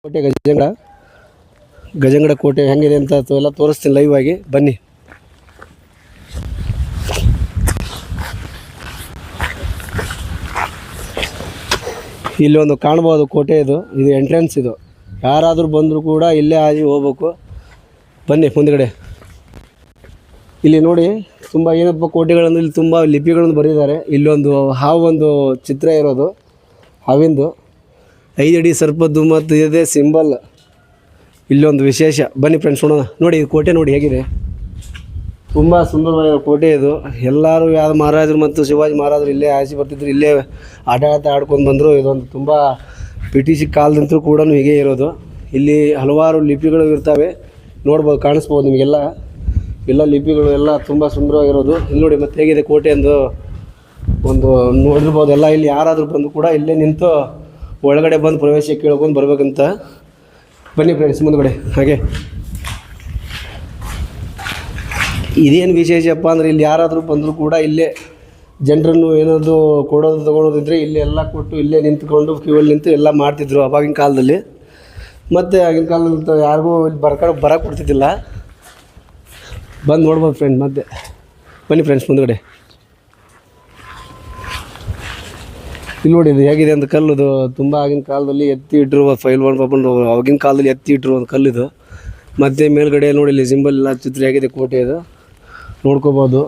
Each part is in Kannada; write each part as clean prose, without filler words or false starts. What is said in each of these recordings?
ಕೋಟೆ ಗಜಂಗಡ ಕೋಟೆ ಹೆಂಗಿದೆ ಅಂತ ಎಲ್ಲ ತೋರಿಸ್ತೀನಿ ಲೈವ್ ಆಗಿ ಬನ್ನಿ. ಇಲ್ಲಿ ಒಂದು ಕಾಣ್ಬೋದು ಕೋಟೆ, ಇದು ಎಂಟ್ರೆನ್ಸ್. ಇದು ಯಾರಾದರೂ ಬಂದರೂ ಕೂಡ ಇಲ್ಲೇ ಆಗಿ ಹೋಗ್ಬೇಕು. ಬನ್ನಿ ಮುಂದ್ಗಡೆ. ಇಲ್ಲಿ ನೋಡಿ ತುಂಬ ಏನಪ್ಪ ಕೋಟೆಗಳನ್ನು, ಇಲ್ಲಿ ತುಂಬ ಲಿಪಿಗಳನ್ನು ಬರೆದಿದ್ದಾರೆ. ಇಲ್ಲೊಂದು ಹಾವೊಂದು ಚಿತ್ರ ಇರೋದು, ಹಾವಿಂದು 5 ಅಡಿ ಸರ್ಪದ್ದು ಮತ್ತು ಇದೇ ಸಿಂಬಲ್. ಇಲ್ಲೊಂದು ವಿಶೇಷ. ಬನ್ನಿ ಫ್ರೆಂಡ್ಸ್ ನೋಡೋಣ. ನೋಡಿ ಇದು ಕೋಟೆ ನೋಡಿ ಹೇಗಿದೆ, ತುಂಬ ಸುಂದರವಾದ ಕೋಟೆ ಇದು. ಎಲ್ಲರೂ ಯಾವ ಮಹಾರಾಜರು ಮತ್ತು ಶಿವಾಜಿ ಮಹಾರಾಜರು ಇಲ್ಲೇ ಆಚೆ ಬರ್ತಿದ್ರು, ಇಲ್ಲೇ ಆಟ ಆಡ್ಕೊಂಡು ಬಂದರು. ಇದೊಂದು ತುಂಬ ಬ್ರಿಟಿಷ್ ಕಾಲದಂತೂ ಕೂಡ ಹೀಗೆ ಇರೋದು. ಇಲ್ಲಿ ಹಲವಾರು ಲಿಪಿಗಳು ಇರ್ತವೆ, ನೋಡ್ಬೋದು, ಕಾಣಿಸ್ಬೋದು ನಿಮಗೆಲ್ಲ. ಎಲ್ಲ ಲಿಪಿಗಳು ಎಲ್ಲ ತುಂಬ ಸುಂದರವಾಗಿರೋದು. ಇಲ್ಲಿ ನೋಡಿ ಮತ್ತೆ ಹೇಗಿದೆ ಕೋಟೆ ಒಂದು ನೋಡಿರ್ಬೋದು ಎಲ್ಲ. ಇಲ್ಲಿ ಯಾರಾದರೂ ಬಂದು ಕೂಡ ಇಲ್ಲೇ ನಿಂತು ಒಳಗಡೆ ಬಂದು ಪ್ರವೇಶ ಕೇಳ್ಕೊಂಡು ಬರ್ಬೇಕಂತ. ಬನ್ನಿ ಫ್ರೆಂಡ್ಸ್ ಮುಂದ್ಗಡೆ. ಹಾಗೆ ಇದೇನು ವಿಶೇಷಪ್ಪ ಅಂದರೆ ಇಲ್ಲಿ ಯಾರಾದರೂ ಬಂದರೂ ಕೂಡ ಇಲ್ಲೇ ಜನರನ್ನು ಏನಾದರೂ ಕೊಡೋದು ತೊಗೊಳೋದಿದ್ರೆ ಇಲ್ಲೇ ಎಲ್ಲ ಕೊಟ್ಟು ಇಲ್ಲೇ ನಿಂತ್ಕೊಂಡು ಕ್ಯೂವಲ್ಲಿ ನಿಂತು ಎಲ್ಲ ಮಾಡ್ತಿದ್ರು ಅವಾಗಿನ ಕಾಲದಲ್ಲಿ. ಮತ್ತು ಆಗಿನ ಕಾಲದಲ್ಲಿ ಯಾರಿಗೂ ಇಲ್ಲಿ ಬರೋಕ್ಕೆ ಕೊಡ್ತಿದ್ದಿಲ್ಲ. ಬಂದು ನೋಡ್ಬೋದು ಫ್ರೆಂಡ್. ಮತ್ತೆ ಬನ್ನಿ ಫ್ರೆಂಡ್ಸ್ ಮುಂದ್ಗಡೆ. ಇಲ್ಲಿ ನೋಡಿ ಇದು ಹೇಗಿದೆ ಅಂತ ಕಲ್ಲುದು. ತುಂಬ ಆಗಿನ ಕಾಲದಲ್ಲಿ ಎತ್ತಿ ಇಟ್ಟಿರುವ ಆಗಿನ ಕಾಲದಲ್ಲಿ ಎತ್ತಿ ಇಟ್ಟಿರುವ ಒಂದು ಕಲ್ಲಿದು. ಮತ್ತು ಮೇಲ್ಗಡೆ ನೋಡಿ ಇಲ್ಲಿ ಸಿಂಬಲ್ ಎಲ್ಲ ಚಿತ್ರ ಹೇಗಿದೆ ಕೋಟೆ ಇದು ನೋಡ್ಕೋಬೋದು.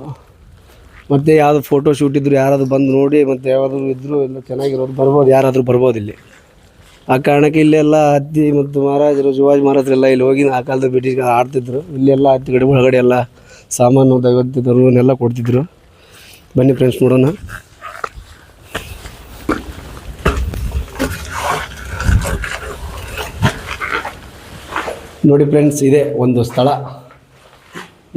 ಮತ್ತು ಯಾವುದು ಫೋಟೋ ಶೂಟ್ ಇದ್ದರೂ ಯಾರಾದರೂ ಬಂದು ನೋಡಿ, ಮತ್ತು ಯಾರಾದರೂ ಇದ್ದರೂ ಎಲ್ಲ ಚೆನ್ನಾಗಿರೋದು ಬರ್ಬೋದು, ಯಾರಾದರೂ ಬರ್ಬೋದು ಇಲ್ಲಿ. ಆ ಕಾರಣಕ್ಕೆ ಇಲ್ಲೆಲ್ಲ ಹತ್ತಿ ಮತ್ತು ಮಹಾರಾಜರು ಶಿವಾಜಿ ಮಹಾರಾಜರೆಲ್ಲ ಇಲ್ಲಿ ಹೋಗಿ ಆ ಕಾಲದ ಬ್ರಿಟಿಷ್ ಆಡ್ತಿದ್ರು. ಇಲ್ಲೆಲ್ಲ ಹತ್ತಿ ಕಡೆ ಒಳಗಡೆ ಎಲ್ಲ ಸಾಮಾನು ದೈವತ್ತಿದ್ದರು ಎಲ್ಲ ಕೊಡ್ತಿದ್ರು. ಬನ್ನಿ ಫ್ರೆಂಡ್ಸ್ ನೋಡೋಣ. ನೋಡಿ ಫ್ರೆಂಡ್ಸ್, ಇದೆ ಒಂದು ಸ್ಥಳ.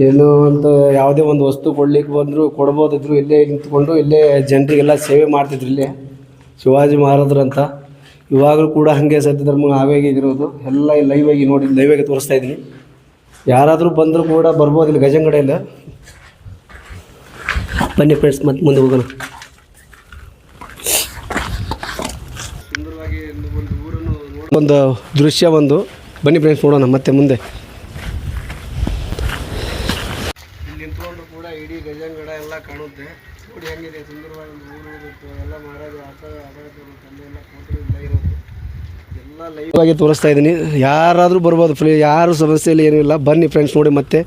ಏನು ಅಂತ ಯಾವುದೇ ಒಂದು ವಸ್ತು ಕೊಡ್ಲಿಕ್ಕೆ ಬಂದರೂ ಕೊಡ್ಬೋದಿದ್ರು. ಇಲ್ಲೇ ನಿಂತ್ಕೊಂಡು ಇಲ್ಲೇ ಜನರಿಗೆಲ್ಲ ಸೇವೆ ಮಾಡ್ತಿದ್ರು ಇಲ್ಲೇ ಶಿವಾಜಿ ಮಹಾರಾಜರು ಅಂತ. ಇವಾಗಲೂ ಕೂಡ ಹಾಗೆ ಸತ್ಯ ಧರ್ಮ ಹಾವೇಗೆ ಇದಿರೋದು ಎಲ್ಲ ಲೈವ್ ಆಗಿ ನೋಡಿ, ಲೈವ್ ಆಗಿ ತೋರಿಸ್ತಾ ಇದ್ದೀನಿ. ಯಾರಾದರೂ ಬಂದರೂ ಕೂಡ ಬರ್ಬೋದು ಇಲ್ಲಿ ಗಜಂಗಡೆಯಿಂದ. ಬನ್ನಿ ಫ್ರೆಂಡ್ಸ್ ಮತ್ತೆ ಮುಂದೆ ಹೋಗೋಣ. ಸುಂದರವಾಗಿ ಒಂದು ಊರನ್ನು ಒಂದು ದೃಶ್ಯ ಒಂದು. ಬನ್ನಿ ಫ್ರೆಂಡ್ಸ್ ನೋಡೋಣ ಮತ್ತೆ ಮುಂದೆ. ಇಲ್ಲಿ ನಿಂತ್ಕೊಂಡು ಕೂಡ ಇಡೀ ಗಜಂಗಡ ಎಲ್ಲ ಕಾಣುತ್ತೆ. ನೋಡಿ ಹೆಂಗಿದೆ ಸುಂದರವಾಗಿ ಒಂದು ಊರು. ಎಲ್ಲ ಮಹಾರಾಜರು ಎಲ್ಲ ಕೋಟೆ ಎಲ್ಲ ಇರೋದು ಎಲ್ಲ ಲೈವ್ ಆಗಿ ತೋರಿಸ್ತಾ ಇದ್ದೀನಿ. ಯಾರಾದರೂ ಬರ್ಬೋದು, ಯಾರು ಸಮಸ್ಯೆಯಲ್ಲಿ ಏನೂ ಇಲ್ಲ. ಬನ್ನಿ ಫ್ರೆಂಡ್ಸ್ ನೋಡಿ ಮತ್ತೆ.